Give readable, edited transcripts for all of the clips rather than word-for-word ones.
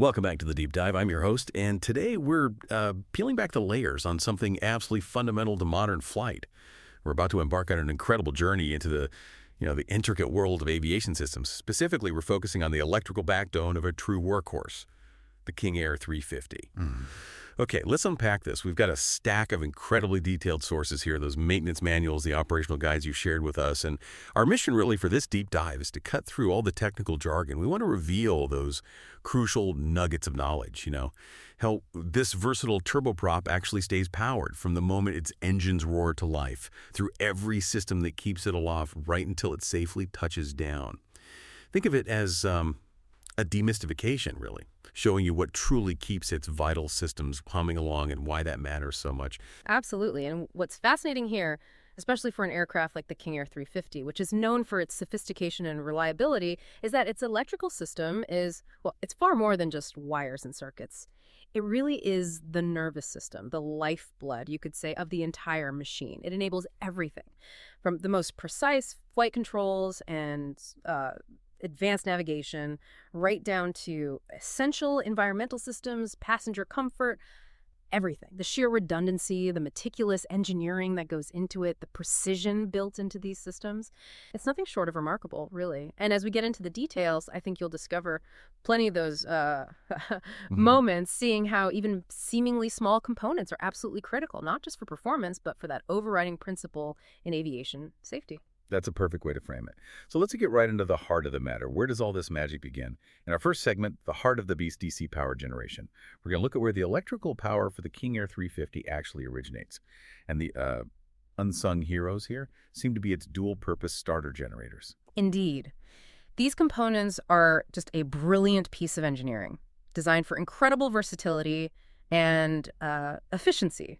Welcome back to the Deep Dive. I'm your host, and today we're peeling back the layers on something absolutely fundamental to modern flight. We're about to embark on an incredible journey into the intricate world of aviation systems. Specifically, we're focusing on the electrical backbone of a true workhorse, the King Air 350. Okay, let's unpack this. We've got a stack of incredibly detailed sources here, those maintenance manuals, the operational guides you shared with us. And our mission really for this deep dive is to cut through all the technical jargon. We want to reveal those crucial nuggets of knowledge, how this versatile turboprop actually stays powered from the moment its engines roar to life, through every system that keeps it aloft right until it safely touches down. Think of it as a demystification, really, showing you what truly keeps its vital systems humming along and why that matters so much. Absolutely. And what's fascinating here, especially for an aircraft like the King Air 350, which is known for its sophistication and reliability, is that its electrical system is, well, it's far more than just wires and circuits. It really is the nervous system, the lifeblood, you could say, of the entire machine. It enables everything, from the most precise flight controls and advanced navigation, right down to essential environmental systems, passenger comfort, everything. The sheer redundancy, the meticulous engineering that goes into it, the precision built into these systems. It's nothing short of remarkable, really. And as we get into the details, I think you'll discover plenty of those moments, seeing how even seemingly small components are absolutely critical, not just for performance, but for that overriding principle in aviation safety. That's a perfect way to frame it. So let's get right into the heart of the matter. Where does all this magic begin? In our first segment, the heart of the beast, DC power generation. We're going to look at where the electrical power for the King Air 350 actually originates. And the unsung heroes here seem to be its dual-purpose starter generators. Indeed. These components are just a brilliant piece of engineering, designed for incredible versatility and efficiency.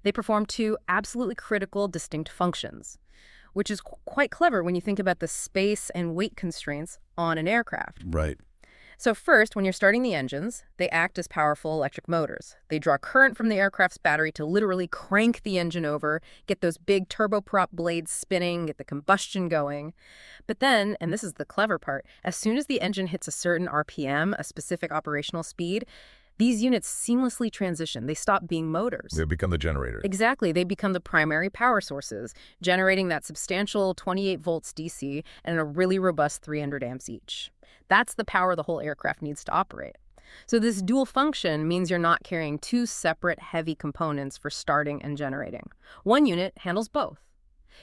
They perform two absolutely critical, distinct functions, which is quite clever when you think about the space and weight constraints on an aircraft. Right. So first, when you're starting the engines, they act as powerful electric motors. They draw current from the aircraft's battery to literally crank the engine over, get those big turboprop blades spinning, get the combustion going. But then, and this is the clever part, as soon as the engine hits a certain RPM, a specific operational speed, these units seamlessly transition. They stop being motors. They become the generator. Exactly. They become the primary power sources, generating that substantial 28 volts DC and a really robust 300 amps each. That's the power the whole aircraft needs to operate. So this dual function means you're not carrying two separate heavy components for starting and generating. One unit handles both.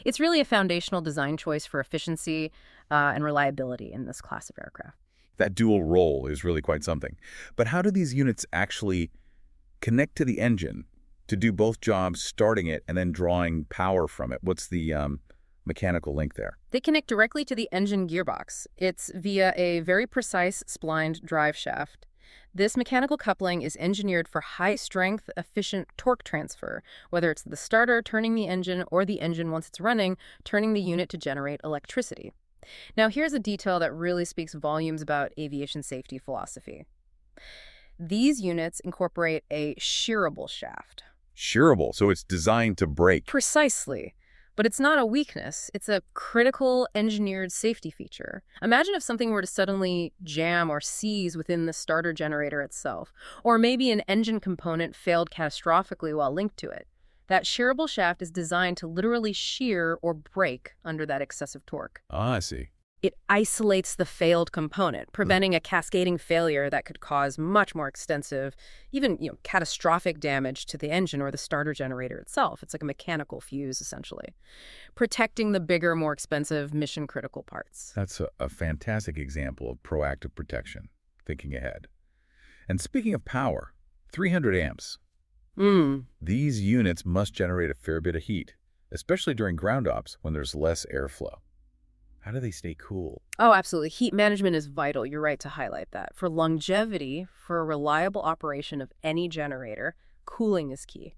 It's really a foundational design choice for efficiency and reliability in this class of aircraft. That dual role is really quite something. But how do these units actually connect to the engine to do both jobs, starting it and then drawing power from it? What's the mechanical link there? They connect directly to the engine gearbox. It's via a very precise splined drive shaft. This mechanical coupling is engineered for high-strength, efficient torque transfer, whether it's the starter turning the engine or the engine, once it's running, turning the unit to generate electricity. Now, here's a detail that really speaks volumes about aviation safety philosophy. These units incorporate a shearable shaft. Shearable, so it's designed to break. Precisely. But it's not a weakness. It's a critical engineered safety feature. Imagine if something were to suddenly jam or seize within the starter generator itself, or maybe an engine component failed catastrophically while linked to it. That shearable shaft is designed to literally shear or break under that excessive torque. Ah, I see. It isolates the failed component, preventing a cascading failure that could cause much more extensive, even catastrophic damage to the engine or the starter generator itself. It's like a mechanical fuse, essentially, protecting the bigger, more expensive, mission-critical parts. That's a fantastic example of proactive protection, thinking ahead. And speaking of power, 300 amps. These units must generate a fair bit of heat, especially during ground ops when there's less airflow. How do they stay cool? Oh, absolutely. Heat management is vital. You're right to highlight that. For longevity, for a reliable operation of any generator, cooling is key.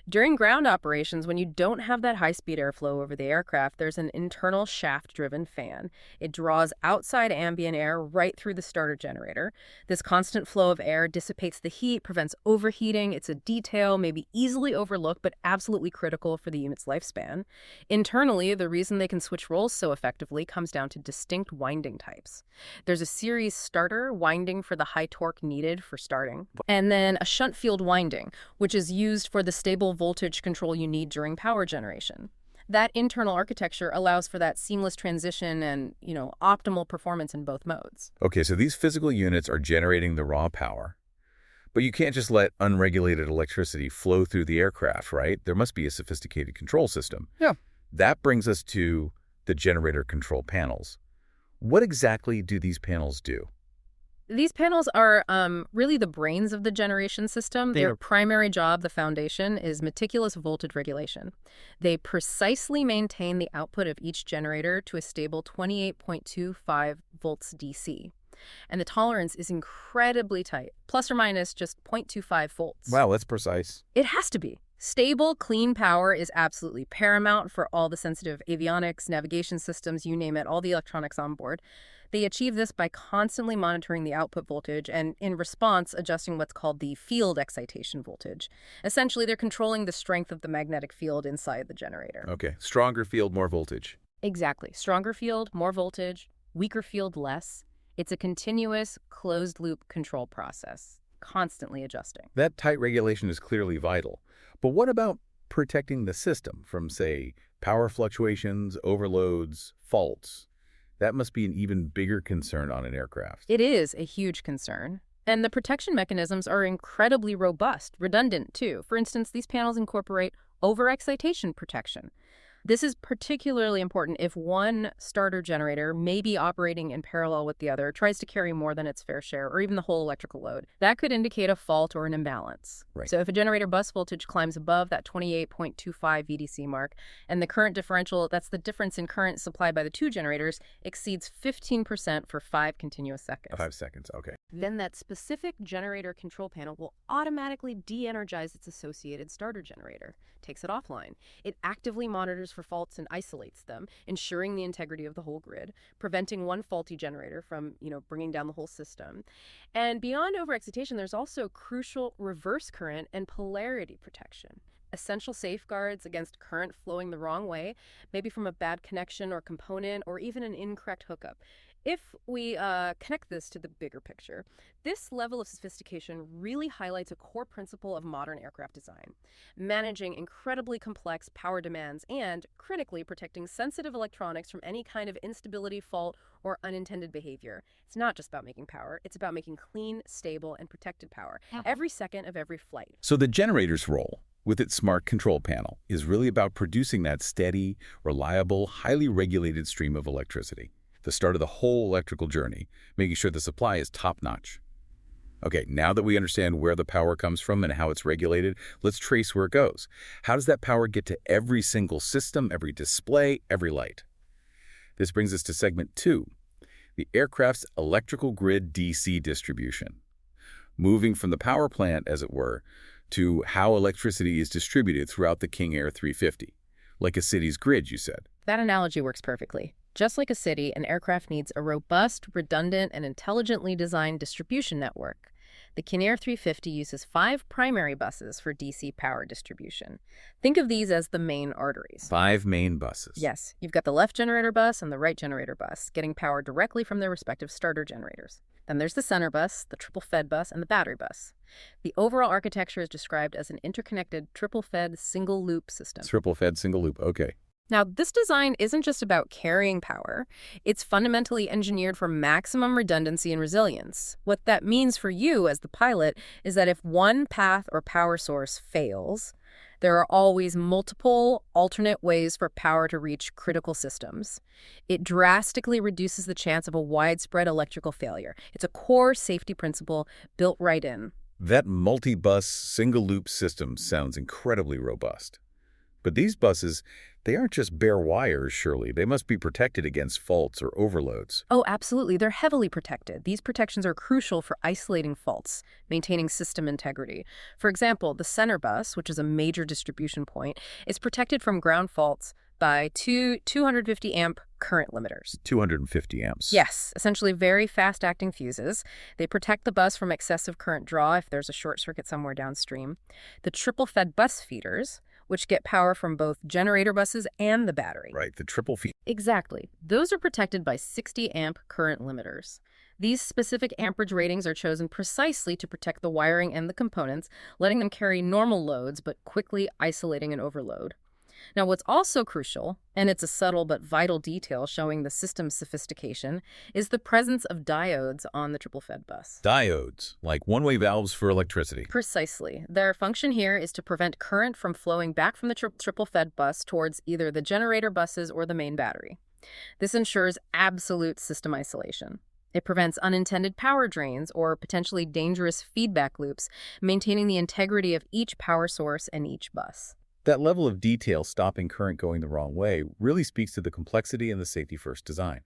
During ground operations, when you don't have that high-speed airflow over the aircraft, there's an internal shaft-driven fan. It draws outside ambient air right through the starter generator. This constant flow of air dissipates the heat, prevents overheating. It's a detail maybe easily overlooked, but absolutely critical for the unit's lifespan. Internally, the reason they can switch roles so effectively comes down to distinct winding types. There's a series starter winding for the high torque needed for starting, and then a shunt field winding, which is used for the stable voltage control you need during power generation. That internal architecture allows for that seamless transition and, optimal performance in both modes. Okay, so these physical units are generating the raw power, but you can't just let unregulated electricity flow through the aircraft, right? There must be a sophisticated control system. Yeah. That brings us to the generator control panels. What exactly do these panels do? These panels are really the brains of the generation system. Their primary job, the foundation, is meticulous voltage regulation. They precisely maintain the output of each generator to a stable 28.25 volts DC. And the tolerance is incredibly tight, plus or minus just 0.25 volts. Wow, that's precise. It has to be. Stable, clean power is absolutely paramount for all the sensitive avionics, navigation systems, you name it, all the electronics on board. They achieve this by constantly monitoring the output voltage and, in response, adjusting what's called the field excitation voltage. Essentially, they're controlling the strength of the magnetic field inside the generator. Okay, stronger field, more voltage. Exactly. Stronger field, more voltage. Weaker field, less. It's a continuous, closed-loop control process, constantly adjusting. That tight regulation is clearly vital. But what about protecting the system from, say, power fluctuations, overloads, faults? That must be an even bigger concern on an aircraft. It is a huge concern. And the protection mechanisms are incredibly robust, redundant too. For instance, these panels incorporate overexcitation protection. This is particularly important if one starter generator may be operating in parallel with the other, tries to carry more than its fair share, or even the whole electrical load. That could indicate a fault or an imbalance. Right. So if a generator bus voltage climbs above that 28.25 VDC mark, and the current differential, that's the difference in current supplied by the two generators, exceeds 15% for 5 continuous seconds. 5 seconds, okay. Then that specific generator control panel will automatically de-energize its associated starter generator, takes it offline. It actively monitors for faults and isolates them, ensuring the integrity of the whole grid, preventing one faulty generator from, bringing down the whole system. And beyond overexcitation, there's also crucial reverse current and polarity protection. Essential safeguards against current flowing the wrong way, maybe from a bad connection or component or even an incorrect hookup. If we connect this to the bigger picture, this level of sophistication really highlights a core principle of modern aircraft design, managing incredibly complex power demands and, critically, protecting sensitive electronics from any kind of instability, fault, or unintended behavior. It's not just about making power, it's about making clean, stable, and protected power every second of every flight. So the generator's role, with its smart control panel, is really about producing that steady, reliable, highly regulated stream of electricity. The start of the whole electrical journey, making sure the supply is top-notch. Okay, now that we understand where the power comes from and how it's regulated, let's trace where it goes. How does that power get to every single system, every display, every light? This brings us to segment 2, the aircraft's electrical grid DC distribution. Moving from the power plant, as it were, to how electricity is distributed throughout the King Air 350. Like a city's grid, you said. That analogy works perfectly. Just like a city, an aircraft needs a robust, redundant, and intelligently designed distribution network. The King Air 350 uses 5 primary buses for DC power distribution. Think of these as the main arteries. 5 main buses. Yes, you've got the left generator bus and the right generator bus, getting power directly from their respective starter generators. Then there's the center bus, the triple-fed bus, and the battery bus. The overall architecture is described as an interconnected triple-fed single-loop system. Triple-fed single-loop, okay. Now, this design isn't just about carrying power. It's fundamentally engineered for maximum redundancy and resilience. What that means for you as the pilot is that if one path or power source fails, there are always multiple alternate ways for power to reach critical systems. It drastically reduces the chance of a widespread electrical failure. It's a core safety principle built right in. That multi-bus, single-loop system sounds incredibly robust. But these buses, they aren't just bare wires, surely. They must be protected against faults or overloads. Oh, absolutely. They're heavily protected. These protections are crucial for isolating faults, maintaining system integrity. For example, the center bus, which is a major distribution point, is protected from ground faults by two 250 amp current limiters. 250 amps. Yes, essentially very fast-acting fuses. They protect the bus from excessive current draw if there's a short circuit somewhere downstream. The triple-fed bus feeders, which get power from both generator buses and the battery. Right, the triple feed. Exactly. Those are protected by 60 amp current limiters. These specific amperage ratings are chosen precisely to protect the wiring and the components, letting them carry normal loads but quickly isolating an overload. Now, what's also crucial, and it's a subtle but vital detail showing the system's sophistication, is the presence of diodes on the triple-fed bus. Diodes, like one-way valves for electricity. Precisely. Their function here is to prevent current from flowing back from the triple-fed bus towards either the generator buses or the main battery. This ensures absolute system isolation. It prevents unintended power drains or potentially dangerous feedback loops, maintaining the integrity of each power source and each bus. That level of detail stopping current going the wrong way really speaks to the complexity and the safety-first design.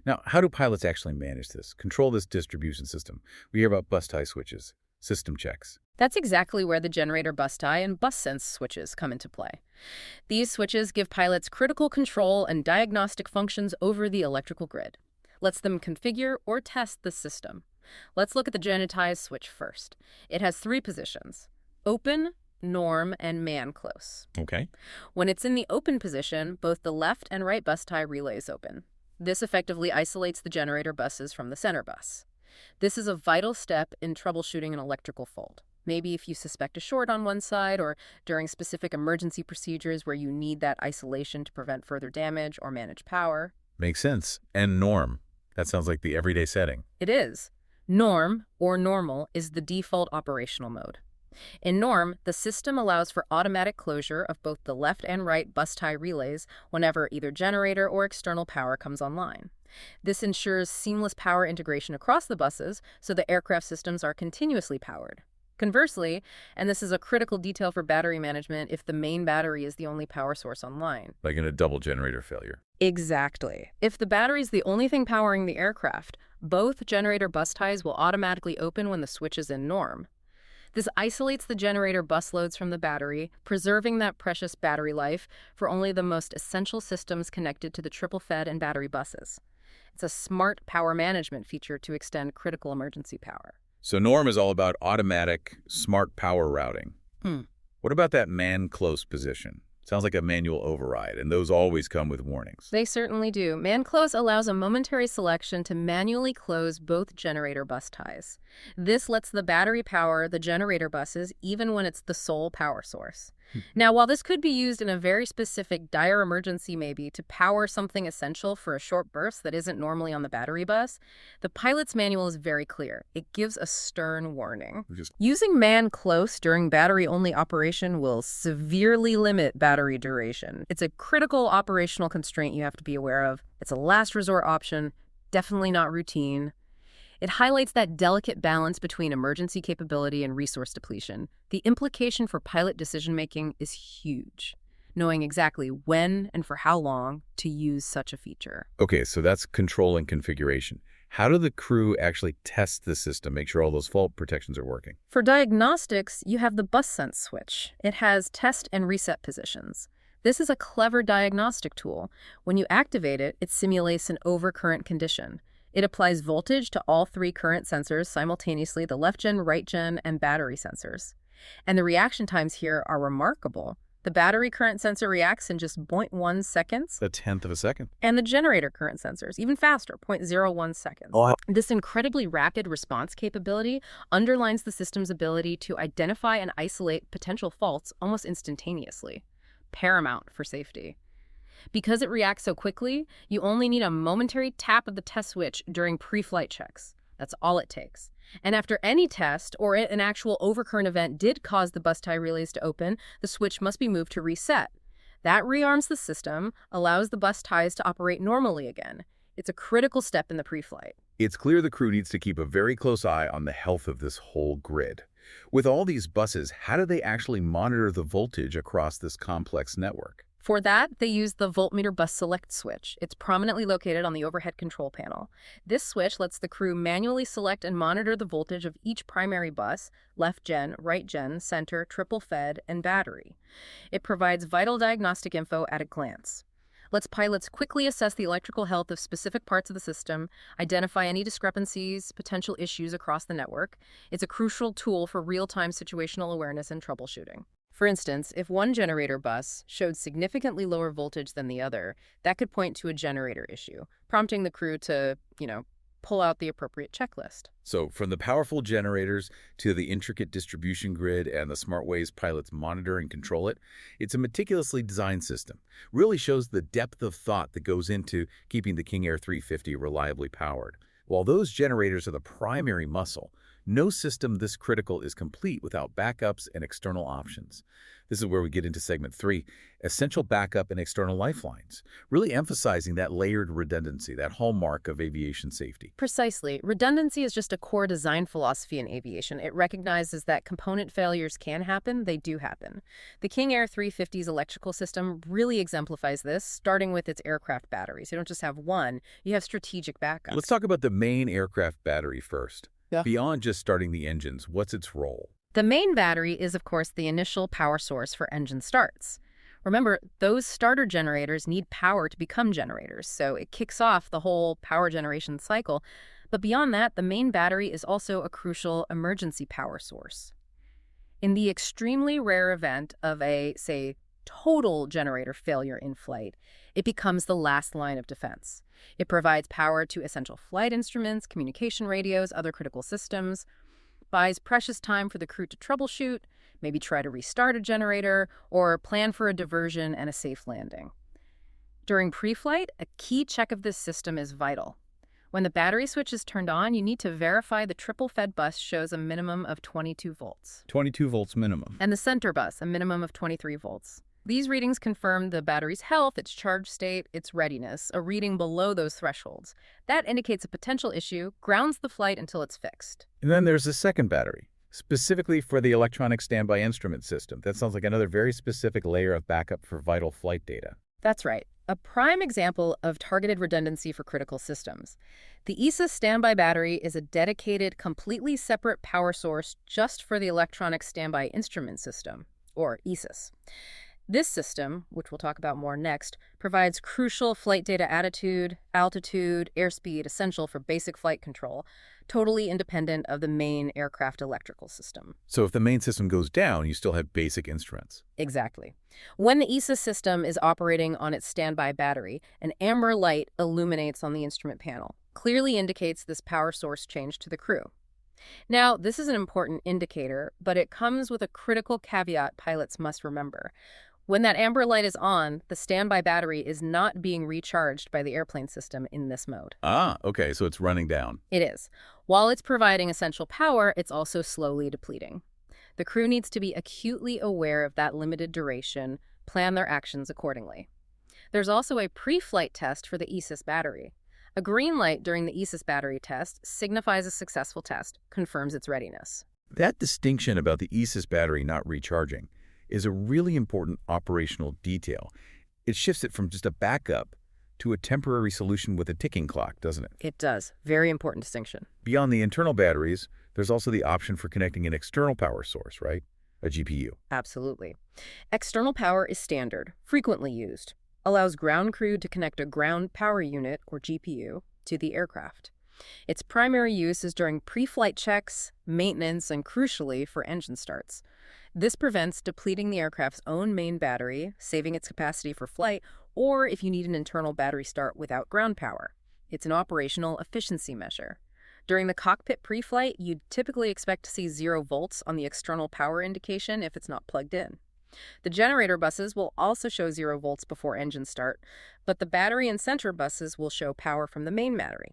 Now, how do pilots actually manage this, control this distribution system? We hear about bus tie switches, system checks. That's exactly where the generator bus tie and bus sense switches come into play. These switches give pilots critical control and diagnostic functions over the electrical grid. Lets them configure or test the system. Let's look at the genetize switch first. It has 3 positions: open, norm, and man close. Okay. When it's in the open position, both the left and right bus tie relays open. This effectively isolates the generator buses from the center bus. This is a vital step in troubleshooting an electrical fault. Maybe if you suspect a short on one side or during specific emergency procedures where you need that isolation to prevent further damage or manage power. Makes sense. And norm. That sounds like the everyday setting. It is. Norm, or normal, is the default operational mode. In norm, the system allows for automatic closure of both the left and right bus tie relays whenever either generator or external power comes online. This ensures seamless power integration across the buses so the aircraft systems are continuously powered. Conversely, and this is a critical detail for battery management if the main battery is the only power source online. Like in a double generator failure. Exactly. If the battery is the only thing powering the aircraft, both generator bus ties will automatically open when the switch is in norm. This isolates the generator bus loads from the battery, preserving that precious battery life for only the most essential systems connected to the triple-fed and battery buses. It's a smart power management feature to extend critical emergency power. So norm is all about automatic, smart power routing. What about that man-close position? Sounds like a manual override, and those always come with warnings. They certainly do. Man close allows a momentary selection to manually close both generator bus ties. This lets the battery power the generator buses even when it's the sole power source. Now, while this could be used in a very specific dire emergency maybe to power something essential for a short burst that isn't normally on the battery bus, the pilot's manual is very clear. It gives a stern warning. Using man close during battery-only operation will severely limit battery duration. It's a critical operational constraint you have to be aware of. It's a last resort option, definitely not routine. It highlights that delicate balance between emergency capability and resource depletion. The implication for pilot decision-making is huge, knowing exactly when and for how long to use such a feature. Okay, so that's control and configuration. How do the crew actually test the system, make sure all those fault protections are working? For diagnostics, you have the bus sense switch. It has test and reset positions. This is a clever diagnostic tool. When you activate it, it simulates an overcurrent condition. It applies voltage to all 3 current sensors simultaneously, the left gen, right gen, and battery sensors. And the reaction times here are remarkable. The battery current sensor reacts in just 0.1 seconds. A tenth of a second. And the generator current sensors, even faster, 0.01 seconds. This incredibly rapid response capability underlines the system's ability to identify and isolate potential faults almost instantaneously. Paramount for safety. Because it reacts so quickly, you only need a momentary tap of the test switch during pre-flight checks. That's all it takes. And after any test or an actual overcurrent event did cause the bus tie relays to open, the switch must be moved to reset. That rearms the system, allows the bus ties to operate normally again. It's a critical step in the pre-flight. It's clear the crew needs to keep a very close eye on the health of this whole grid. With all these buses, how do they actually monitor the voltage across this complex network? For that, they use the voltmeter bus select switch. It's prominently located on the overhead control panel. This switch lets the crew manually select and monitor the voltage of each primary bus, left gen, right gen, center, triple fed, and battery. It provides vital diagnostic info at a glance. Lets pilots quickly assess the electrical health of specific parts of the system, identify any discrepancies, potential issues across the network. It's a crucial tool for real-time situational awareness and troubleshooting. For instance, if one generator bus showed significantly lower voltage than the other, that could point to a generator issue, prompting the crew to, pull out the appropriate checklist. So from the powerful generators to the intricate distribution grid and the smart ways pilots monitor and control it, it's a meticulously designed system. Really shows the depth of thought that goes into keeping the King Air 350 reliably powered. While those generators are the primary muscle, no system this critical is complete without backups and external options. This is where we get into segment 3, essential backup and external lifelines, really emphasizing that layered redundancy, that hallmark of aviation safety. Precisely. Redundancy is just a core design philosophy in aviation. It recognizes that component failures can happen, they do happen. The King Air 350's electrical system really exemplifies this, starting with its aircraft batteries. You don't just have one, you have strategic backups. Let's talk about the main aircraft battery first. Yeah. Beyond just starting the engines, what's its role? The main battery is, of course, the initial power source for engine starts. Remember, those starter generators need power to become generators, so it kicks off the whole power generation cycle. But beyond that, the main battery is also a crucial emergency power source. In the extremely rare event of a, say, total generator failure in flight, it becomes the last line of defense. It provides power to essential flight instruments, communication radios, other critical systems, buys precious time for the crew to troubleshoot, maybe try to restart a generator, or plan for a diversion and a safe landing. During pre-flight, a key check of this system is vital. When the battery switch is turned on, you need to verify the triple-fed bus shows a minimum of 22 volts. 22 volts minimum. And the center bus, a minimum of 23 volts. These readings confirm the battery's health, its charge state, its readiness. A reading below those thresholds. That indicates a potential issue, grounds the flight until it's fixed. And then there's a second battery, specifically for the electronic standby instrument system. That sounds like another very specific layer of backup for vital flight data. That's right. A prime example of targeted redundancy for critical systems. The ESA standby battery is a dedicated, completely separate power source just for the electronic standby instrument system, or ESIS. This system, which we'll talk about more next, provides crucial flight data attitude, altitude, airspeed essential for basic flight control, totally independent of the main aircraft electrical system. So if the main system goes down, you still have basic instruments. Exactly. When the ESA system is operating on its standby battery, an amber light illuminates on the instrument panel, clearly indicates this power source change to the crew. Now, this is an important indicator, but it comes with a critical caveat pilots must remember. When that amber light is on, the standby battery is not being recharged by the airplane system in this mode. Ah, okay, so it's running down. It is. While it's providing essential power, it's also slowly depleting. The crew needs to be acutely aware of that limited duration, plan their actions accordingly. There's also a pre-flight test for the ESIS battery. A green light during the ESIS battery test signifies a successful test, confirms its readiness. That distinction about the ESIS battery not recharging is a really important operational detail. It shifts it from just a backup to a temporary solution with a ticking clock, doesn't it? It does. Very important distinction. Beyond the internal batteries, there's also the option for connecting an external power source, right? A GPU. Absolutely. External power is standard, frequently used. Allows ground crew to connect a ground power unit, or GPU, to the aircraft. Its primary use is during pre-flight checks, maintenance, and crucially, for engine starts. This prevents depleting the aircraft's own main battery, saving its capacity for flight, or if you need an internal battery start without ground power. It's an operational efficiency measure. During the cockpit pre-flight, you'd typically expect to see 0 volts on the external power indication if it's not plugged in. The generator buses will also show 0 volts before engine start, but the battery and center buses will show power from the main battery.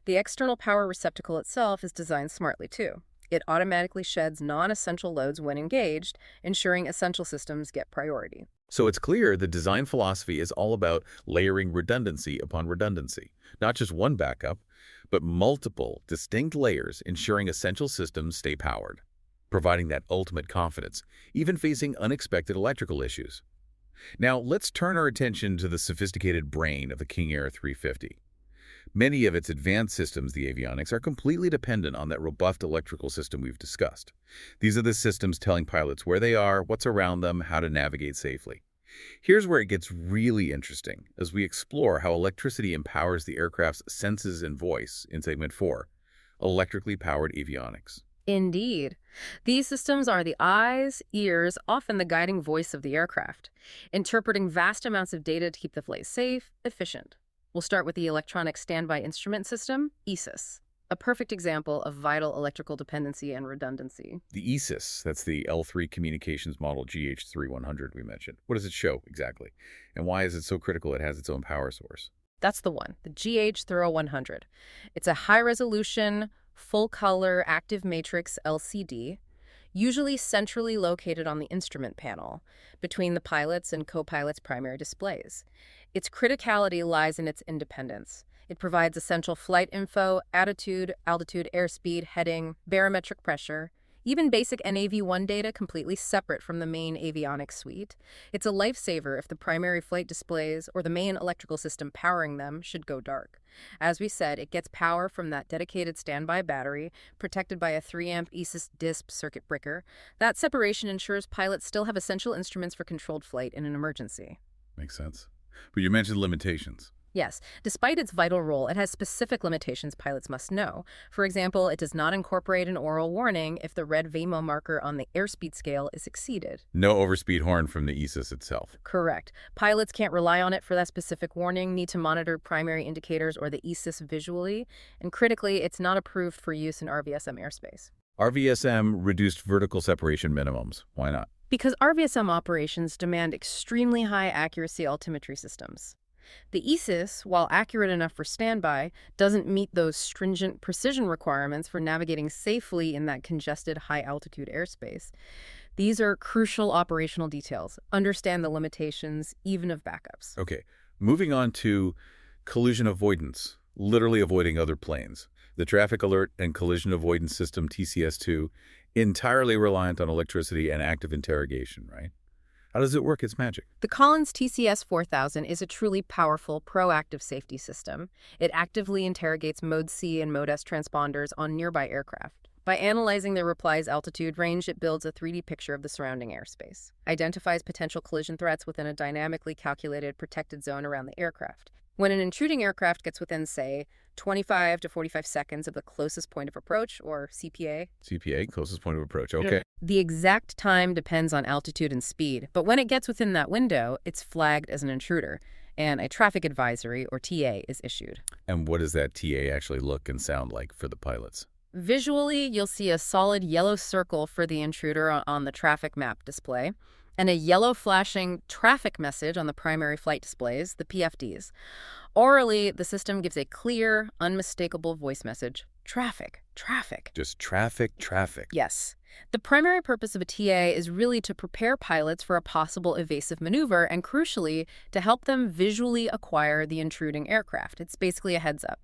The external power receptacle itself is designed smartly too. It automatically sheds non-essential loads when engaged, ensuring essential systems get priority. So it's clear the design philosophy is all about layering redundancy upon redundancy. Not just one backup, but multiple distinct layers ensuring essential systems stay powered. providing that ultimate confidence, even facing unexpected electrical issues. Now, let's turn our attention to the sophisticated brain of the King Air 350. Many of its advanced systems, the avionics, are completely dependent on that robust electrical system we've discussed. These are the systems telling pilots where they are, what's around them, how to navigate safely. Here's where it gets really interesting as we explore how electricity empowers the aircraft's senses and voice in Segment 4, electrically powered avionics. Indeed. These systems are the eyes, ears, often the guiding voice of the aircraft, interpreting vast amounts of data to keep the flight safe, efficient. We'll start with the Electronic Standby Instrument System, ESIS, a perfect example of vital electrical dependency and redundancy. The ESIS, that's the L3 communications model GH3100 we mentioned. What does it show exactly? And why is it so critical it has its own power source? That's the one, the GH3100. It's a high-resolution, full-color active matrix LCD, usually centrally located on the instrument panel, between the pilot's and co-pilot's primary displays. Its criticality lies in its independence. It provides essential flight info, attitude, altitude, airspeed, heading, barometric pressure, even basic NAV1 data completely separate from the main avionics suite. It's a lifesaver if the primary flight displays or the main electrical system powering them should go dark. As we said, it gets power from that dedicated standby battery, protected by a 3-amp ESIS DISP circuit breaker. That separation ensures pilots still have essential instruments for controlled flight in an emergency. Makes sense. But you mentioned limitations. Yes, despite its vital role, it has specific limitations pilots must know. For example, it does not incorporate an aural warning if the red Waymo marker on the airspeed scale is exceeded. No overspeed horn from the ESIS itself. Correct. Pilots can't rely on it for that specific warning, need to monitor primary indicators or the ESIS visually, and critically, it's not approved for use in RVSM airspace. RVSM reduced vertical separation minimums. Why not? Because RVSM operations demand extremely high accuracy altimetry systems. The ESIS, while accurate enough for standby, doesn't meet those stringent precision requirements for navigating safely in that congested high-altitude airspace. These are crucial operational details. Understand the limitations, even of backups. Okay, moving on to collision avoidance, literally avoiding other planes. The Traffic Alert and Collision Avoidance System, TCS2, entirely reliant on electricity and active interrogation, right? How does it work its magic? The Collins TCS 4000 is a truly powerful, proactive safety system. It actively interrogates Mode C and Mode S transponders on nearby aircraft. By analyzing their reply's altitude range, it builds a 3D picture of the surrounding airspace, identifies potential collision threats within a dynamically calculated protected zone around the aircraft. When an intruding aircraft gets within, say, 25 to 45 seconds of the closest point of approach, or CPA. CPA, closest point of approach, okay. The exact time depends on altitude and speed, but when it gets within that window, it's flagged as an intruder, and a traffic advisory, or TA, is issued. And what does that TA actually look and sound like for the pilots? Visually, you'll see a solid yellow circle for the intruder on the traffic map display, and a yellow flashing traffic message on the primary flight displays, the PFDs. Orally, the system gives a clear, unmistakable voice message. Traffic, traffic. Just traffic, traffic. Yes. The primary purpose of a TA is really to prepare pilots for a possible evasive maneuver and, crucially, to help them visually acquire the intruding aircraft. It's basically a heads up.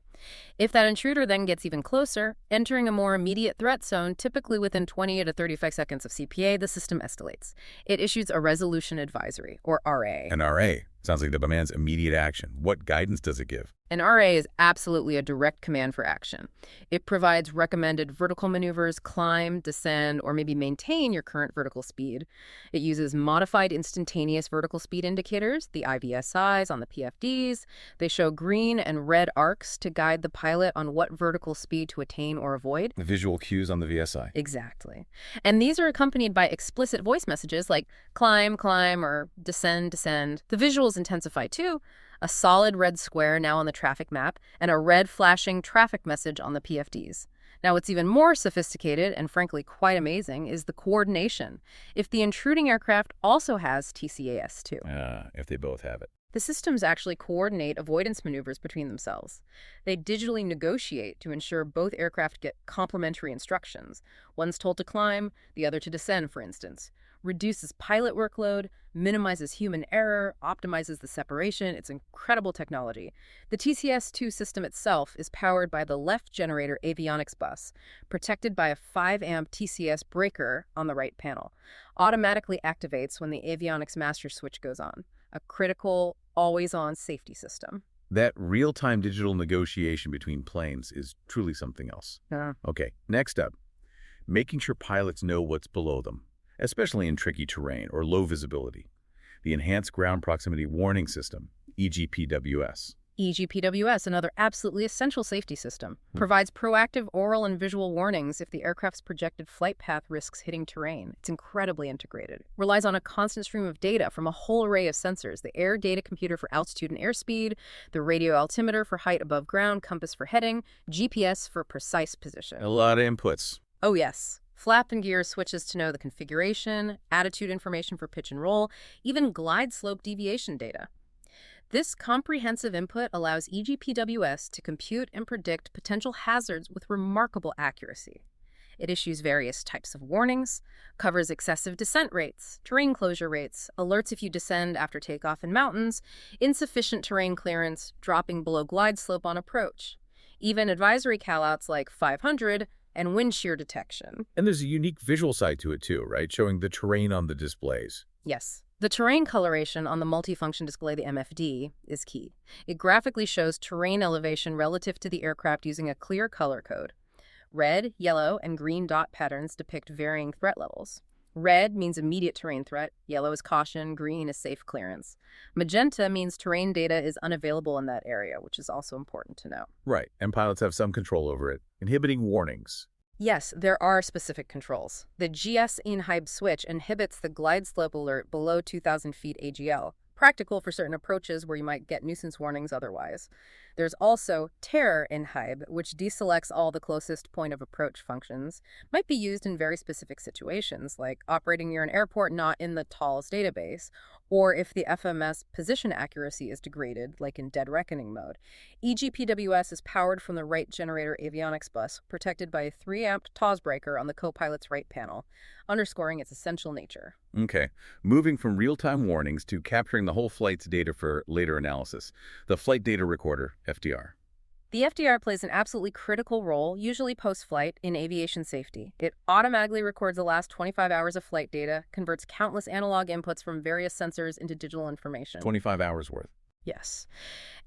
If that intruder then gets even closer, entering a more immediate threat zone, typically within 20 to 35 seconds of CPA, the system escalates. It issues a resolution advisory, or RA. An RA. Sounds like that demands immediate action. What guidance does it give? An RA is absolutely a direct command for action. It provides recommended vertical maneuvers, climb, descend, or maybe maintain your current vertical speed. It uses modified instantaneous vertical speed indicators, the IVSIs on the PFDs. They show green and red arcs to guide the pilot on what vertical speed to attain or avoid. The visual cues on the VSI. Exactly. And these are accompanied by explicit voice messages like climb, climb, or descend, descend. The visuals intensify too. A solid red square now on the traffic map, and a red flashing traffic message on the PFDs. Now, what's even more sophisticated and frankly quite amazing is the coordination. If the intruding aircraft also has TCAS2. If they both have it. The systems actually coordinate avoidance maneuvers between themselves. They digitally negotiate to ensure both aircraft get complementary instructions. One's told to climb, the other to descend, for instance. reduces pilot workload, minimizes human error, optimizes the separation. It's incredible technology. The TCS-2 system itself is powered by the left generator avionics bus, protected by a 5-amp TCS breaker on the right panel. Automatically activates when the avionics master switch goes on, a critical, always-on safety system. That real-time digital negotiation between planes is truly something else. Yeah. Okay, next up, making sure pilots know what's below them, especially in tricky terrain or low visibility. The Enhanced Ground Proximity Warning System, EGPWS. EGPWS, another absolutely essential safety system, provides proactive oral and visual warnings if the aircraft's projected flight path risks hitting terrain. It's incredibly integrated. Relies on a constant stream of data from a whole array of sensors: the air data computer for altitude and airspeed, the radio altimeter for height above ground, compass for heading, GPS for precise position. A lot of inputs. Oh yes. Flap and gear switches to know the configuration, attitude information for pitch and roll, even glide slope deviation data. This comprehensive input allows EGPWS to compute and predict potential hazards with remarkable accuracy. It issues various types of warnings, covers excessive descent rates, terrain closure rates, alerts if you descend after takeoff in mountains, insufficient terrain clearance, dropping below glide slope on approach, even advisory callouts like 500 and wind shear detection. And there's a unique visual side to it too, right? Showing the terrain on the displays. Yes. The terrain coloration on the multifunction display, the MFD, is key. It graphically shows terrain elevation relative to the aircraft using a clear color code. Red, yellow, and green dot patterns depict varying threat levels. Red means immediate terrain threat, yellow is caution, green is safe clearance. Magenta means terrain data is unavailable in that area, which is also important to know. Right, and pilots have some control over it, inhibiting warnings. Yes, there are specific controls. The GS-Inhib switch inhibits the glide slope alert below 2,000 feet AGL, practical for certain approaches where you might get nuisance warnings otherwise. There's also Terror Inhib, which deselects all the closest point of approach functions. Might be used in very specific situations, like operating near an airport not in the TALS database, or if the FMS position accuracy is degraded, like in dead reckoning mode. EGPWS is powered from the right generator avionics bus, protected by a 3-amp TAWS breaker on the co-pilot's right panel, underscoring its essential nature. Okay, moving from real-time warnings to capturing the whole flight's data for later analysis. The Flight Data Recorder, FDR. The FDR plays an absolutely critical role, usually post-flight, in aviation safety. It automatically records the last 25 hours of flight data, converts countless analog inputs from various sensors into digital information. 25 hours worth. Yes.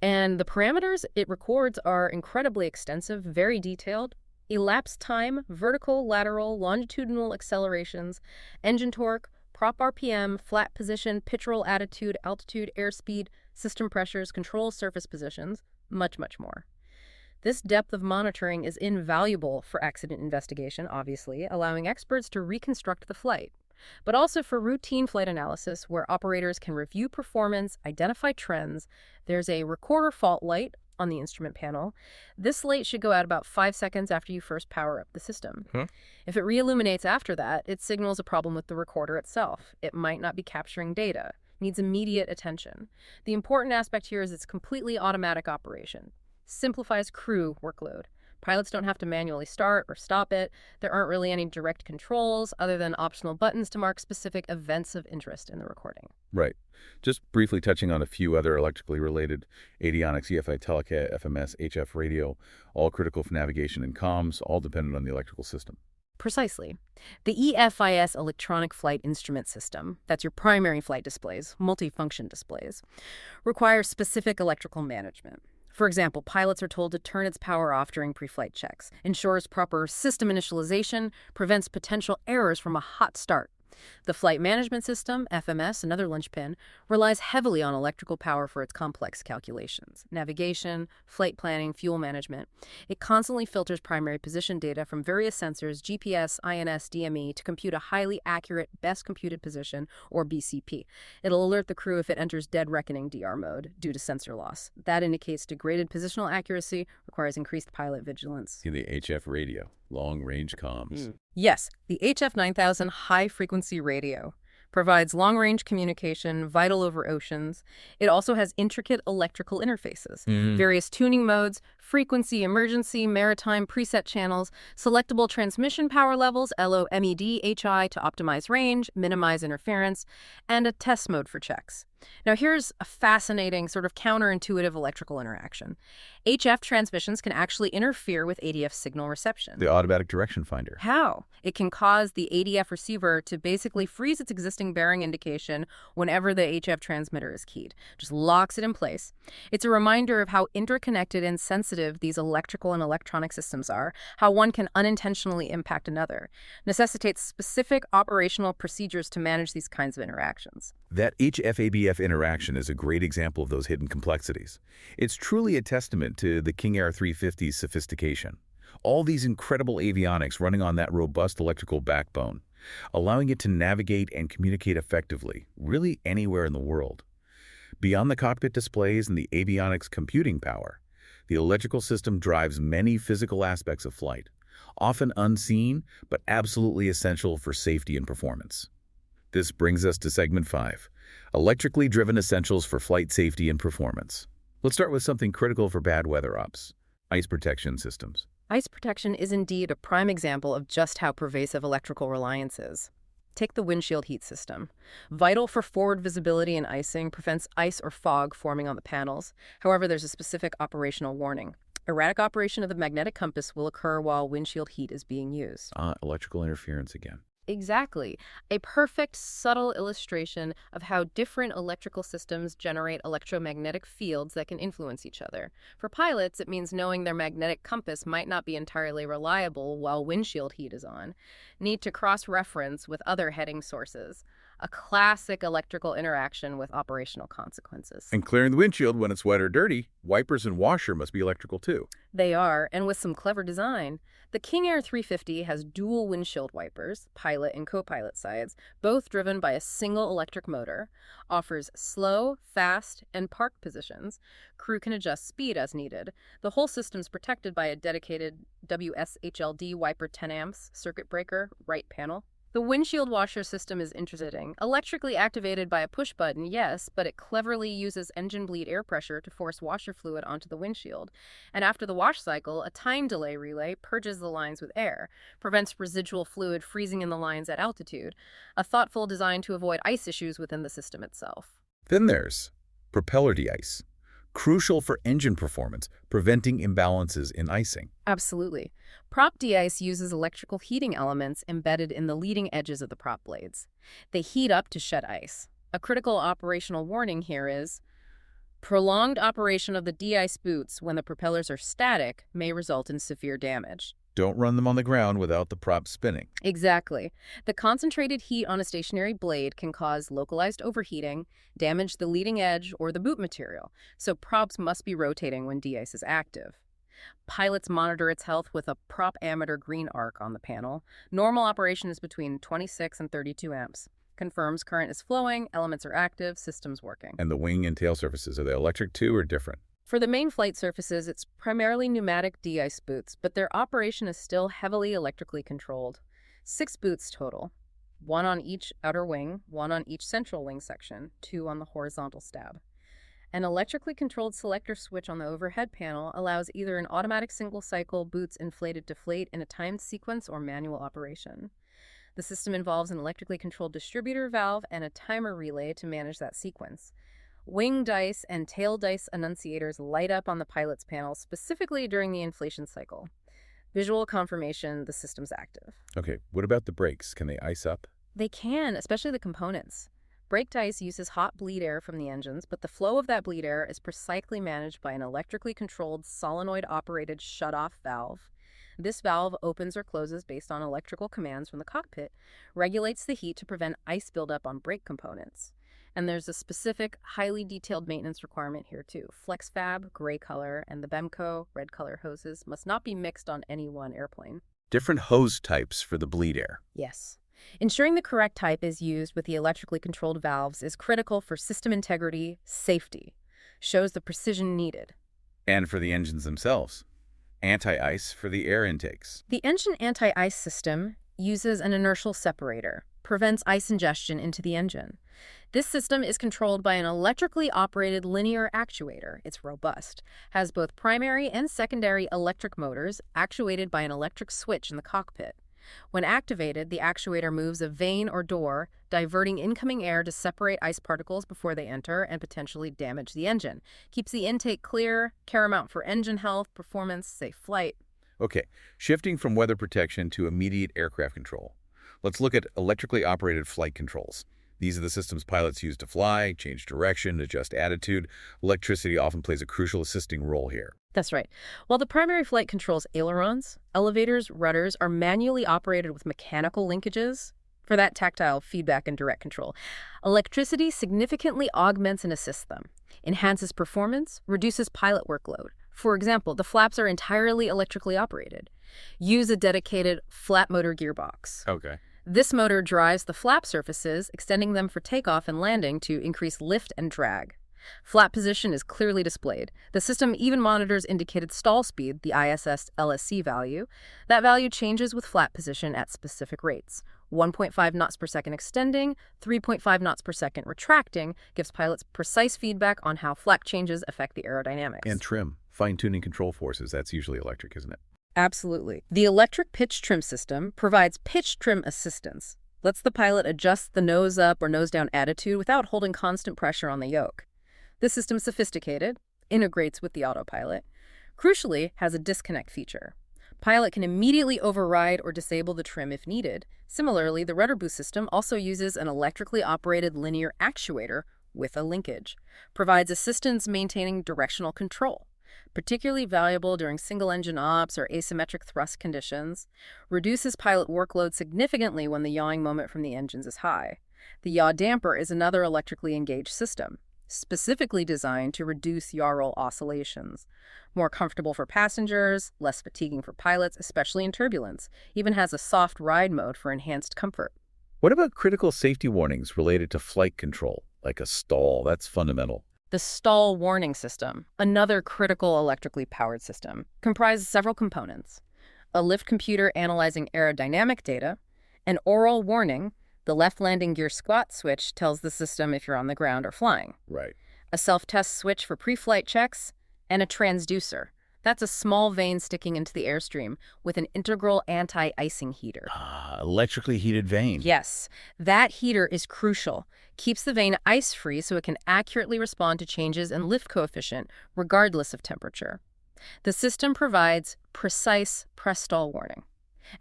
And the parameters it records are incredibly extensive, very detailed. Elapsed time, vertical, lateral, longitudinal accelerations, engine torque, prop RPM, flat position, pitch roll attitude, altitude, airspeed, system pressures, control surface positions, much, much more. This depth of monitoring is invaluable for accident investigation, obviously, allowing experts to reconstruct the flight, but also for routine flight analysis where operators can review performance, identify trends. There's a recorder fault light on the instrument panel. This light should go out about 5 seconds after you first power up the system. If it reilluminates after that, it signals a problem with the recorder itself. It might not be capturing data, needs immediate attention. The important aspect here is its completely automatic operation. Simplifies crew workload. Pilots don't have to manually start or stop it. There aren't really any direct controls other than optional buttons to mark specific events of interest in the recording. Right. Just briefly touching on a few other electrically related: avionics, EFI telecat, FMS, HF radio, all critical for navigation and comms, all dependent on the electrical system. Precisely. The EFIS electronic flight instrument system, that's your primary flight displays, multifunction displays, requires specific electrical management. For example, pilots are told to turn its power off during pre-flight checks, ensures proper system initialization, prevents potential errors from a hot start. The Flight Management System, FMS, another linchpin, relies heavily on electrical power for its complex calculations, navigation, flight planning, fuel management. It constantly filters primary position data from various sensors, GPS, INS, DME, to compute a highly accurate best computed position, or BCP. It'll alert the crew if it enters dead reckoning DR mode due to sensor loss. That indicates degraded positional accuracy, requires increased pilot vigilance. In the HF radio, long-range comms. Yes, the HF 9000 high-frequency radio provides long-range communication, vital over oceans. It also has intricate electrical interfaces, various tuning modes, frequency, emergency, maritime, preset channels, selectable transmission power levels, LOMED, HI to optimize range, minimize interference, and a test mode for checks. Now here's a fascinating, sort of counterintuitive electrical interaction. HF transmissions can actually interfere with ADF signal reception. The automatic direction finder. How? It can cause the ADF receiver to basically freeze its existing bearing indication whenever the HF transmitter is keyed. Just locks it in place. It's a reminder of how interconnected and sensitive these electrical and electronic systems are, how one can unintentionally impact another. Necessitates specific operational procedures to manage these kinds of interactions. That HF-ABF interaction is a great example of those hidden complexities. It's truly a testament to the King Air 350's sophistication. All these incredible avionics running on that robust electrical backbone, allowing it to navigate and communicate effectively, really anywhere in the world. Beyond the cockpit displays and the avionics computing power, the electrical system drives many physical aspects of flight, often unseen but absolutely essential for safety and performance. This brings us to Segment 5, Electrically Driven Essentials for Flight Safety and Performance. Let's start with something critical for bad weather ops: ice protection systems. Ice protection is indeed a prime example of just how pervasive electrical reliance is. Take the windshield heat system. Vital for forward visibility and icing, prevents ice or fog forming on the panels. However, there's a specific operational warning. Erratic operation of the magnetic compass will occur while windshield heat is being used. Electrical interference again. Exactly. A perfect, subtle illustration of how different electrical systems generate electromagnetic fields that can influence each other. For pilots, it means knowing their magnetic compass might not be entirely reliable while windshield heat is on. Need to cross-reference with other heading sources. A classic electrical interaction with operational consequences. And clearing the windshield when it's wet or dirty, wipers and washer must be electrical too. They are, and with some clever design. The King Air 350 has dual windshield wipers, pilot and co-pilot sides, both driven by a single electric motor, offers slow, fast, and park positions. Crew can adjust speed as needed. The whole system's protected by a dedicated WSHLD wiper 10 amps, circuit breaker, right panel. The windshield washer system is interesting. Electrically activated by a push button, yes, but it cleverly uses engine bleed air pressure to force washer fluid onto the windshield. And after the wash cycle, a time delay relay purges the lines with air, prevents residual fluid freezing in the lines at altitude. A thoughtful design to avoid ice issues within the system itself. Then there's propeller de-ice, crucial for engine performance, preventing imbalances in icing. Absolutely. Prop de-ice uses electrical heating elements embedded in the leading edges of the prop blades. They heat up to shed ice. A critical operational warning here is prolonged operation of the de-ice boots when the propellers are static may result in severe damage. Don't run them on the ground without the prop spinning. Exactly. The concentrated heat on a stationary blade can cause localized overheating, damage the leading edge or the boot material, so props must be rotating when de-ice is active. Pilots monitor its health with a prop ammeter green arc on the panel. Normal operation is between 26 and 32 amps. Confirms current is flowing, elements are active, systems working. And the wing and tail surfaces, are they electric too or different? For the main flight surfaces, it's primarily pneumatic de-ice boots, but their operation is still heavily electrically controlled. 6 boots total. 1 on each outer wing, 1 on each central wing section, 2 on the horizontal stab. An electrically controlled selector switch on the overhead panel allows either an automatic single-cycle boots inflated deflate in a timed sequence or manual operation. The system involves an electrically controlled distributor valve and a timer relay to manage that sequence. Wing dice and tail dice annunciators light up on the pilot's panel specifically during the inflation cycle. Visual confirmation the system's active. Okay, what about the brakes? Can they ice up? They can, especially the components. Brake dice uses hot bleed air from the engines, but the flow of that bleed air is precisely managed by an electrically controlled solenoid-operated shut-off valve. This valve opens or closes based on electrical commands from the cockpit, regulates the heat to prevent ice buildup on brake components. And there's a specific, highly detailed maintenance requirement here too. FlexFab, gray color, and the Bemco, red color hoses must not be mixed on any one airplane. Different hose types for the bleed air. Yes. Ensuring the correct type is used with the electrically controlled valves is critical for system integrity, safety. Shows the precision needed. And for the engines themselves. Anti-ice for the air intakes. The engine anti-ice system uses an inertial separator. prevents ice ingestion into the engine. This system is controlled by an electrically operated linear actuator. It's robust, has both primary and secondary electric motors actuated by an electric switch in the cockpit. When activated, the actuator moves a vane or door, diverting incoming air to separate ice particles before they enter and potentially damage the engine. Keeps the intake clear, paramount for engine health, performance, safe flight. Okay, shifting from weather protection to immediate aircraft control. Let's look at electrically operated flight controls. These are the systems pilots use to fly, change direction, adjust attitude. Electricity often plays a crucial assisting role here. That's right. While the primary flight controls ailerons, elevators, rudders are manually operated with mechanical linkages for that tactile feedback and direct control. Electricity significantly augments and assists them, enhances performance, reduces pilot workload. For example, the flaps are entirely electrically operated. Use a dedicated flat motor gearbox. Okay. This motor drives the flap surfaces, extending them for takeoff and landing to increase lift and drag. Flap position is clearly displayed. The system even monitors indicated stall speed, the ISS LSC value. That value changes with flap position at specific rates. 1.5 knots per second extending, 3.5 knots per second retracting, gives pilots precise feedback on how flap changes affect the aerodynamics. And trim, fine-tuning control forces, that's usually electric, isn't it? Absolutely. The electric pitch trim system provides pitch trim assistance, lets the pilot adjust the nose up or nose down attitude without holding constant pressure on the yoke. The system's sophisticated, integrates with the autopilot, crucially has a disconnect feature. Pilot can immediately override or disable the trim if needed. Similarly, the rudder boost system also uses an electrically operated linear actuator with a linkage, provides assistance maintaining directional control. Particularly valuable during single-engine ops or asymmetric thrust conditions, reduces pilot workload significantly when the yawing moment from the engines is high. The yaw damper is another electrically engaged system, specifically designed to reduce yaw roll oscillations. More comfortable for passengers, less fatiguing for pilots, especially in turbulence. Even has a soft ride mode for enhanced comfort. What about critical safety warnings related to flight control, like a stall? That's fundamental. The stall warning system, another critical electrically powered system, comprises several components. A lift computer analyzing aerodynamic data, an oral warning, the left landing gear squat switch tells the system if you're on the ground or flying. Right. A self-test switch for pre-flight checks, and a transducer. That's a small vane sticking into the airstream with an integral anti-icing heater. Electrically heated vane. Yes, that heater is crucial. Keeps the vane ice-free so it can accurately respond to changes in lift coefficient, regardless of temperature. The system provides precise press stall warning.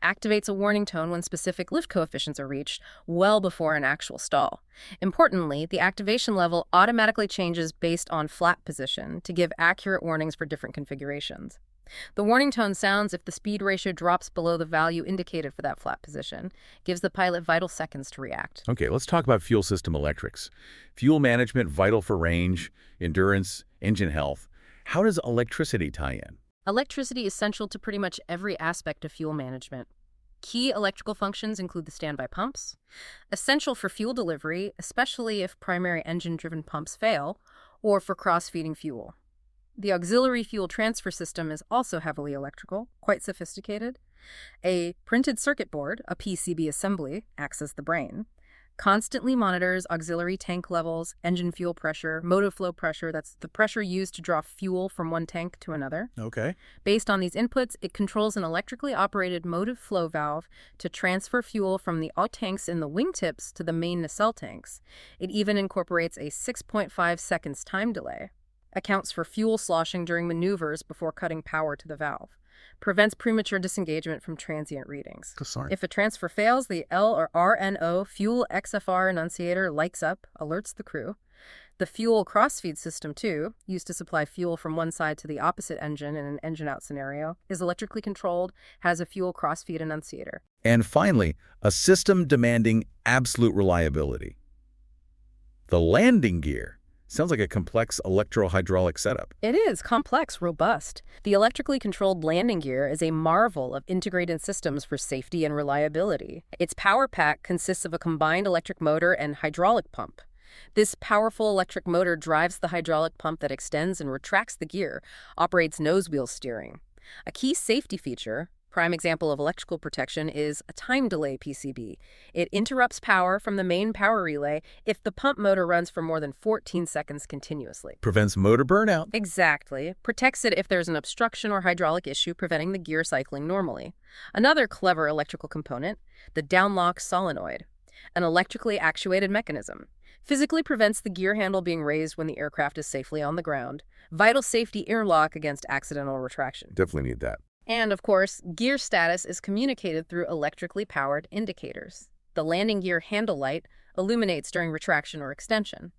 Activates a warning tone when specific lift coefficients are reached, well before an actual stall. Importantly, the activation level automatically changes based on flap position to give accurate warnings for different configurations. The warning tone sounds if the speed ratio drops below the value indicated for that flap position, gives the pilot vital seconds to react. Okay, let's talk about fuel system electrics. Fuel management, vital for range, endurance, engine health. How does electricity tie in? Electricity is central to pretty much every aspect of fuel management. Key electrical functions include the standby pumps, essential for fuel delivery, especially if primary engine-driven pumps fail, or for cross-feeding fuel. The auxiliary fuel transfer system is also heavily electrical, quite sophisticated. A printed circuit board, a PCB assembly, acts as the brain. Constantly monitors auxiliary tank levels, engine fuel pressure, motive flow pressure, that's the pressure used to draw fuel from one tank to another. Okay. Based on these inputs, it controls an electrically operated motive flow valve to transfer fuel from the tanks in the wingtips to the main nacelle tanks. It even incorporates a 6.5 seconds time delay. Accounts for fuel sloshing during maneuvers before cutting power to the valve. Prevents premature disengagement from transient readings. Sorry. If a transfer fails, the L or RNO fuel XFR annunciator lights up, alerts the crew. The fuel crossfeed system, too, used to supply fuel from one side to the opposite engine in an engine-out scenario, is electrically controlled, has a fuel crossfeed annunciator. And finally, a system demanding absolute reliability. The landing gear. Sounds like a complex electro-hydraulic setup. It is complex, robust. The electrically controlled landing gear is a marvel of integrated systems for safety and reliability. Its power pack consists of a combined electric motor and hydraulic pump. This powerful electric motor drives the hydraulic pump that extends and retracts the gear, operates nose wheel steering. A key safety feature, Prime example of electrical protection is a time delay PCB. It interrupts power from the main power relay if the pump motor runs for more than 14 seconds continuously. Prevents motor burnout. Exactly. Protects it if there's an obstruction or hydraulic issue preventing the gear cycling normally. Another clever electrical component, the downlock solenoid, an electrically actuated mechanism. Physically prevents the gear handle being raised when the aircraft is safely on the ground. Vital safety airlock against accidental retraction. Definitely need that. And, of course, gear status is communicated through electrically powered indicators. The landing gear handle light illuminates during retraction or extension.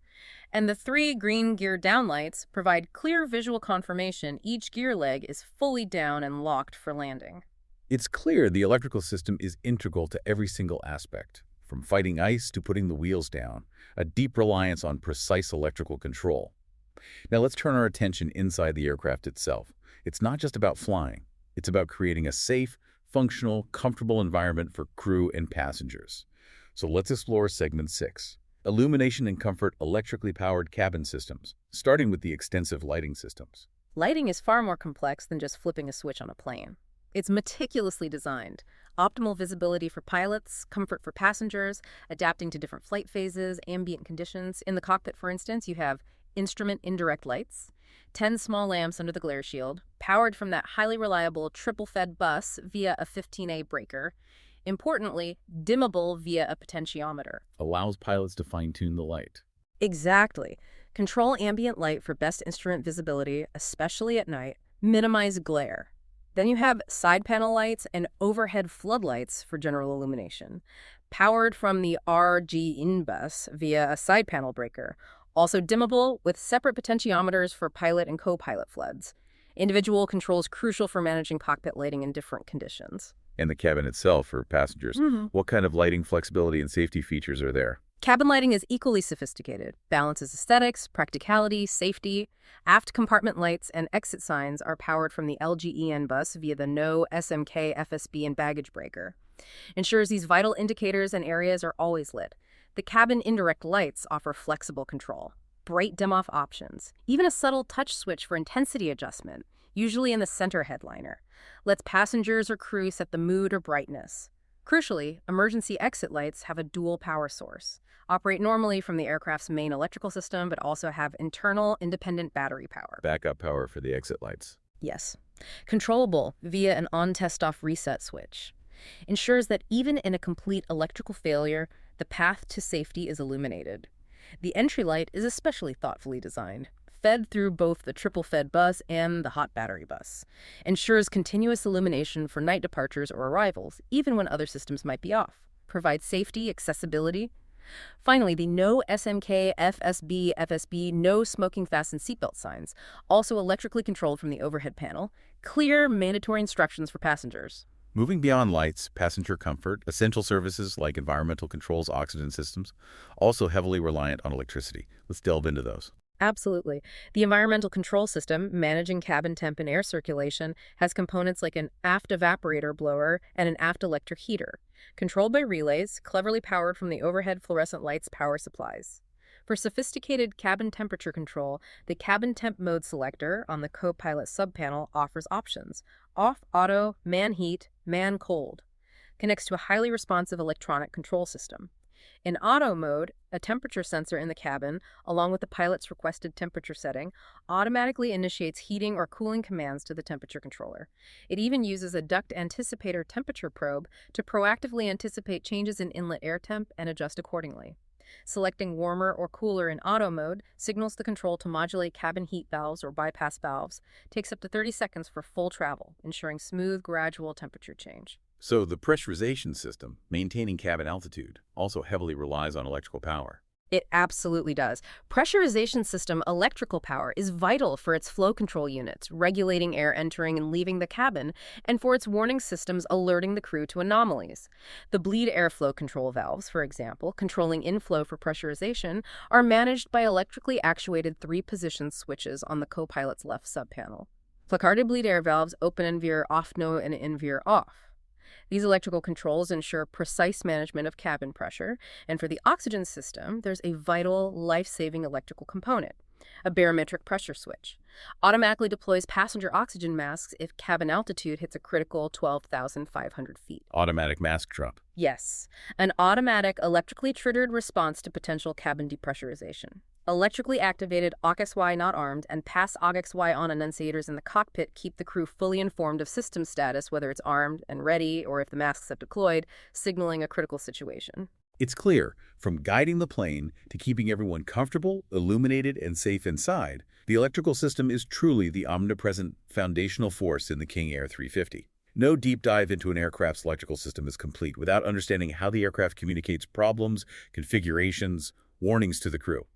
And the 3 green gear downlights provide clear visual confirmation each gear leg is fully down and locked for landing. It's clear the electrical system is integral to every single aspect, from fighting ice to putting the wheels down, a deep reliance on precise electrical control. Now let's turn our attention inside the aircraft itself. It's not just about flying. It's about creating a safe, functional, comfortable environment for crew and passengers. So let's explore segment 6, illumination and comfort electrically powered cabin systems, starting with the extensive lighting systems. Lighting is far more complex than just flipping a switch on a plane. It's meticulously designed. Optimal visibility for pilots, comfort for passengers, adapting to different flight phases, ambient conditions. In the cockpit, for instance, you have instrument indirect lights, 10 small lamps under the glare shield, powered from that highly reliable triple-fed bus via a 15A breaker. Importantly, dimmable via a potentiometer. Allows pilots to fine-tune the light. Exactly. Control ambient light for best instrument visibility, especially at night. Minimize glare. Then you have side panel lights and overhead floodlights for general illumination, powered from the RG in bus via a side panel breaker. Also dimmable with separate potentiometers for pilot and co-pilot floods. Individual controls crucial for managing cockpit lighting in different conditions. And the cabin itself for passengers. What kind of lighting flexibility and safety features are there? Cabin lighting is equally sophisticated. Balances aesthetics, practicality, safety. Aft compartment lights and exit signs are powered from the LGEN bus via the No SMK FSB and baggage breaker. Ensures these vital indicators and areas are always lit. The cabin indirect lights offer flexible control, bright dim-off options, even a subtle touch switch for intensity adjustment, usually in the center headliner. Lets passengers or crew set the mood or brightness. Crucially, emergency exit lights have a dual power source, operate normally from the aircraft's main electrical system, but also have internal independent battery power. Backup power for the exit lights. Yes. Controllable via an on-test-off reset switch. Ensures that even in a complete electrical failure, the path to safety is illuminated. The entry light is especially thoughtfully designed, fed through both the triple-fed bus and the hot battery bus. Ensures continuous illumination for night departures or arrivals, even when other systems might be off. Provides safety, accessibility. Finally, the No SMK FSB No Smoking Fasten Seatbelt signs, also electrically controlled from the overhead panel. Clear, mandatory instructions for passengers. Moving beyond lights, passenger comfort, essential services like environmental controls, oxygen systems, also heavily reliant on electricity. Let's delve into those. Absolutely. The environmental control system, managing cabin temp and air circulation, has components like an aft evaporator blower and an aft electric heater, controlled by relays, cleverly powered from the overhead fluorescent lights power supplies. For sophisticated cabin temperature control, the cabin temp mode selector on the co-pilot subpanel offers options: off, auto, man heat, man cold. Connects to a highly responsive electronic control system. In auto mode, a temperature sensor in the cabin, along with the pilot's requested temperature setting, automatically initiates heating or cooling commands to the temperature controller. It even uses a duct anticipator temperature probe to proactively anticipate changes in inlet air temp and adjust accordingly. Selecting warmer or cooler in auto mode signals the control to modulate cabin heat valves or bypass valves. Takes up to 30 seconds for full travel, ensuring smooth, gradual temperature change. So the pressurization system, maintaining cabin altitude, also heavily relies on electrical power. It absolutely does. Pressurization system electrical power is vital for its flow control units, regulating air entering and leaving the cabin, and for its warning systems alerting the crew to anomalies. The bleed airflow control valves, for example, controlling inflow for pressurization, are managed by electrically actuated 3-position switches on the co-pilot's left subpanel. Placarded bleed air valves open and veer off no and in veer off. These electrical controls ensure precise management of cabin pressure, and for the oxygen system, there's a vital, life-saving electrical component, a barometric pressure switch. Automatically deploys passenger oxygen masks if cabin altitude hits a critical 12,500 feet. Automatic mask drop. Yes, an automatic electrically triggered response to potential cabin depressurization. Electrically activated AUX-Y not armed and pass AUX-Y on enunciators in the cockpit keep the crew fully informed of system status, whether it's armed and ready or if the masks have deployed, signaling a critical situation. It's clear, from guiding the plane to keeping everyone comfortable, illuminated, and safe inside, the electrical system is truly the omnipresent foundational force in the King Air 350. No deep dive into an aircraft's electrical system is complete without understanding how the aircraft communicates problems, configurations, warnings to the crew.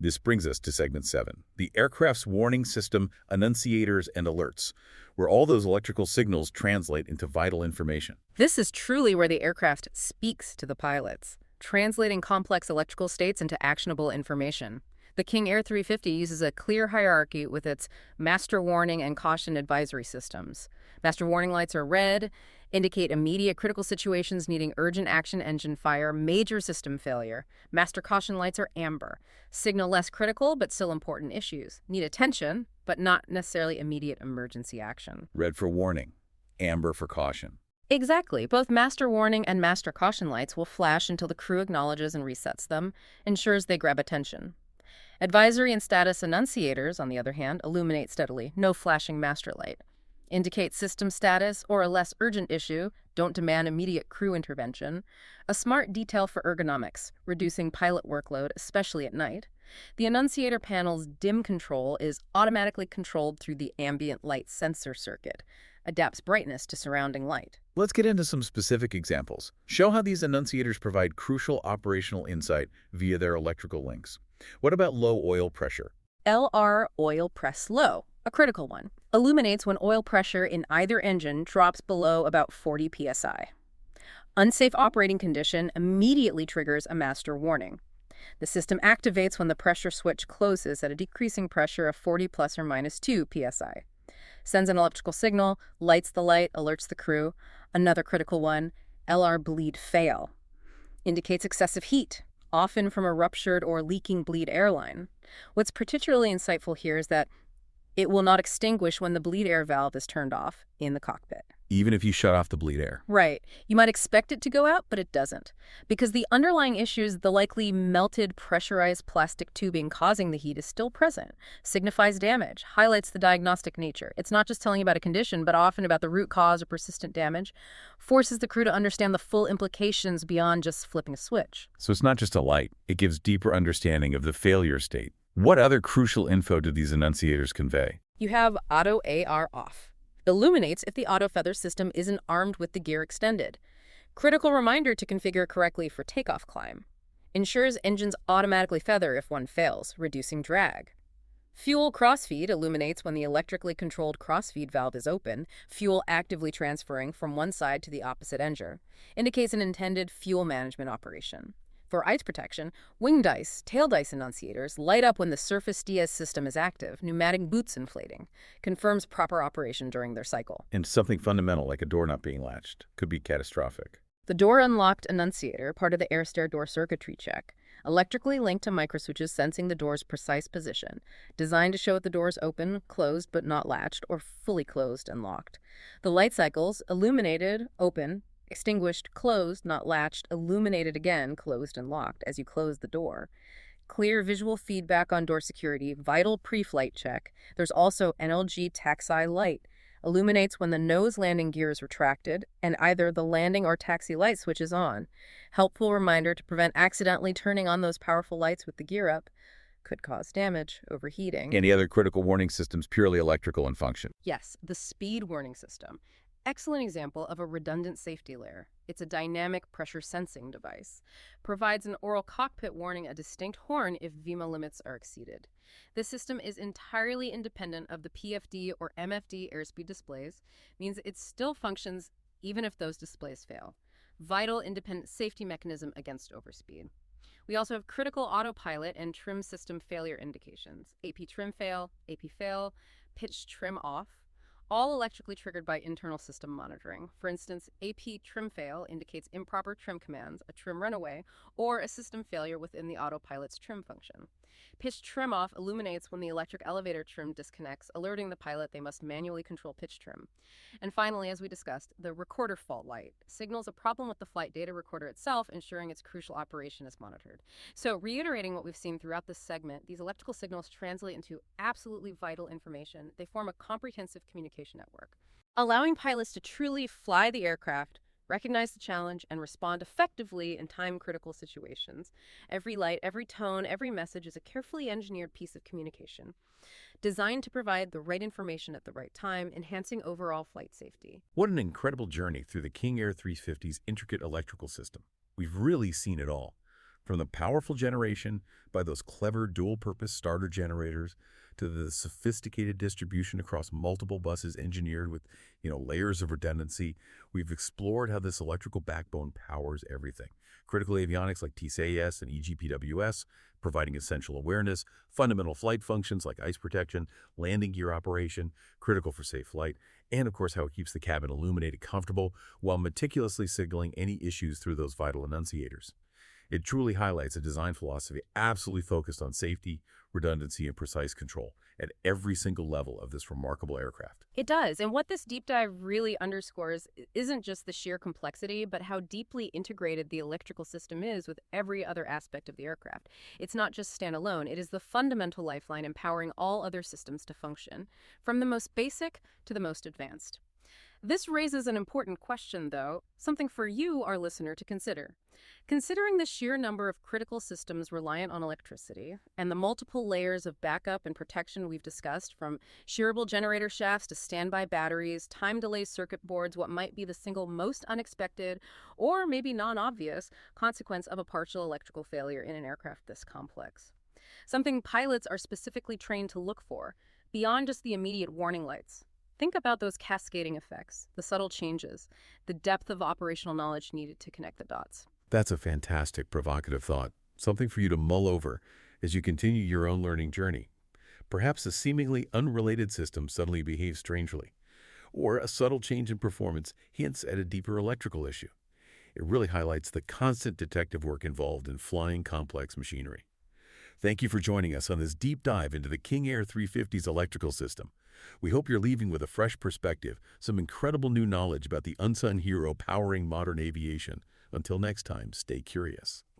This brings us to Segment 7, the aircraft's warning system, enunciators, and alerts, where all those electrical signals translate into vital information. This is truly where the aircraft speaks to the pilots, translating complex electrical states into actionable information. The King Air 350 uses a clear hierarchy with its master warning and caution advisory systems. Master warning lights are red, indicate immediate critical situations needing urgent action, engine fire, major system failure. Master caution lights are amber, signal less critical but still important issues, need attention but not necessarily immediate emergency action. Red for warning, amber for caution. Exactly. Both master warning and master caution lights will flash until the crew acknowledges and resets them, ensures they grab attention. Advisory and status enunciators, on the other hand, illuminate steadily, no flashing master light. Indicate system status or a less urgent issue, don't demand immediate crew intervention. A smart detail for ergonomics, reducing pilot workload, especially at night. The enunciator panel's dim control is automatically controlled through the ambient light sensor circuit, adapts brightness to surrounding light. Let's get into some specific examples. Show how these enunciators provide crucial operational insight via their electrical links. What about low oil pressure? LR oil press low, a critical one, illuminates when oil pressure in either engine drops below about 40 psi. Unsafe operating condition immediately triggers a master warning. The system activates when the pressure switch closes at a decreasing pressure of 40 plus or minus 2 psi. Sends an electrical signal, lights the light, alerts the crew. Another critical one, LR bleed fail, indicates excessive heat, often from a ruptured or leaking bleed airline. What's particularly insightful here is that it will not extinguish when the bleed air valve is turned off in the cockpit. Even if you shut off the bleed air. Right. You might expect it to go out, but it doesn't. Because the underlying issues, the likely melted pressurized plastic tubing causing the heat, is still present, signifies damage, highlights the diagnostic nature. It's not just telling you about a condition, but often about the root cause or persistent damage, forces the crew to understand the full implications beyond just flipping a switch. So it's not just a light. It gives deeper understanding of the failure state. What other crucial info do these enunciators convey? You have auto AR off. Illuminates if the auto feather system isn't armed with the gear extended. Critical reminder to configure correctly for takeoff climb. Ensures engines automatically feather if one fails, reducing drag. Fuel crossfeed illuminates when the electrically controlled crossfeed valve is open, fuel actively transferring from one side to the opposite engine. Indicates an intended fuel management operation. For ice protection, wing dice, tail dice enunciators light up when the surface DS system is active, pneumatic boots inflating. Confirms proper operation during their cycle. And something fundamental like a door not being latched could be catastrophic. The door unlocked enunciator, part of the air stair door circuitry check, electrically linked to microswitches sensing the door's precise position, designed to show if the door is open, closed but not latched, or fully closed and locked. The light cycles, illuminated, open, extinguished, closed, not latched, illuminated again, closed and locked as you close the door. Clear visual feedback on door security, vital pre-flight check. There's also NLG taxi light. Illuminates when the nose landing gear is retracted and either the landing or taxi light switch is on. Helpful reminder to prevent accidentally turning on those powerful lights with the gear up. Could cause damage, overheating. Any other critical warning systems purely electrical in function? Yes, the speed warning system. Excellent example of a redundant safety layer. It's a dynamic pressure sensing device. Provides an oral cockpit warning a distinct horn if VMA limits are exceeded. This system is entirely independent of the PFD or MFD airspeed displays, means it still functions even if those displays fail. Vital independent safety mechanism against overspeed. We also have critical autopilot and trim system failure indications. AP trim fail, AP fail, pitch trim off. All electrically triggered by internal system monitoring. For instance, AP trim fail indicates improper trim commands, a trim runaway, or a system failure within the autopilot's trim function. Pitch trim off illuminates when the electric elevator trim disconnects, alerting the pilot they must manually control pitch trim. And finally, as we discussed, the recorder fault light signals a problem with the flight data recorder itself, ensuring its crucial operation is monitored. So, reiterating what we've seen throughout this segment, these electrical signals translate into absolutely vital information. They form a comprehensive communication network, allowing pilots to truly fly the aircraft, recognize the challenge, and respond effectively in time-critical situations. Every light, every tone, every message is a carefully engineered piece of communication, designed to provide the right information at the right time, enhancing overall flight safety. What an incredible journey through the King Air 350's intricate electrical system. We've really seen it all. From the powerful generation by those clever dual-purpose starter generators to the sophisticated distribution across multiple buses engineered with, layers of redundancy, we've explored how this electrical backbone powers everything. Critical avionics like TCAS and EGPWS, providing essential awareness, fundamental flight functions like ice protection, landing gear operation, critical for safe flight, and of course how it keeps the cabin illuminated comfortable while meticulously signaling any issues through those vital annunciators. It truly highlights a design philosophy absolutely focused on safety, redundancy, and precise control at every single level of this remarkable aircraft. It does. And what this deep dive really underscores isn't just the sheer complexity, but how deeply integrated the electrical system is with every other aspect of the aircraft. It's not just standalone, it is the fundamental lifeline empowering all other systems to function, from the most basic to the most advanced. This raises an important question, though, something for you, our listener, to consider. Considering the sheer number of critical systems reliant on electricity and the multiple layers of backup and protection we've discussed, from shearable generator shafts to standby batteries, time delay circuit boards, what might be the single most unexpected or maybe non-obvious consequence of a partial electrical failure in an aircraft this complex. Something pilots are specifically trained to look for, beyond just the immediate warning lights. Think about those cascading effects, the subtle changes, the depth of operational knowledge needed to connect the dots. That's a fantastic, provocative thought, something for you to mull over as you continue your own learning journey. Perhaps a seemingly unrelated system suddenly behaves strangely, or a subtle change in performance hints at a deeper electrical issue. It really highlights the constant detective work involved in flying complex machinery. Thank you for joining us on this deep dive into the King Air 350's electrical system. We hope you're leaving with a fresh perspective, some incredible new knowledge about the unsung hero powering modern aviation. Until next time, stay curious.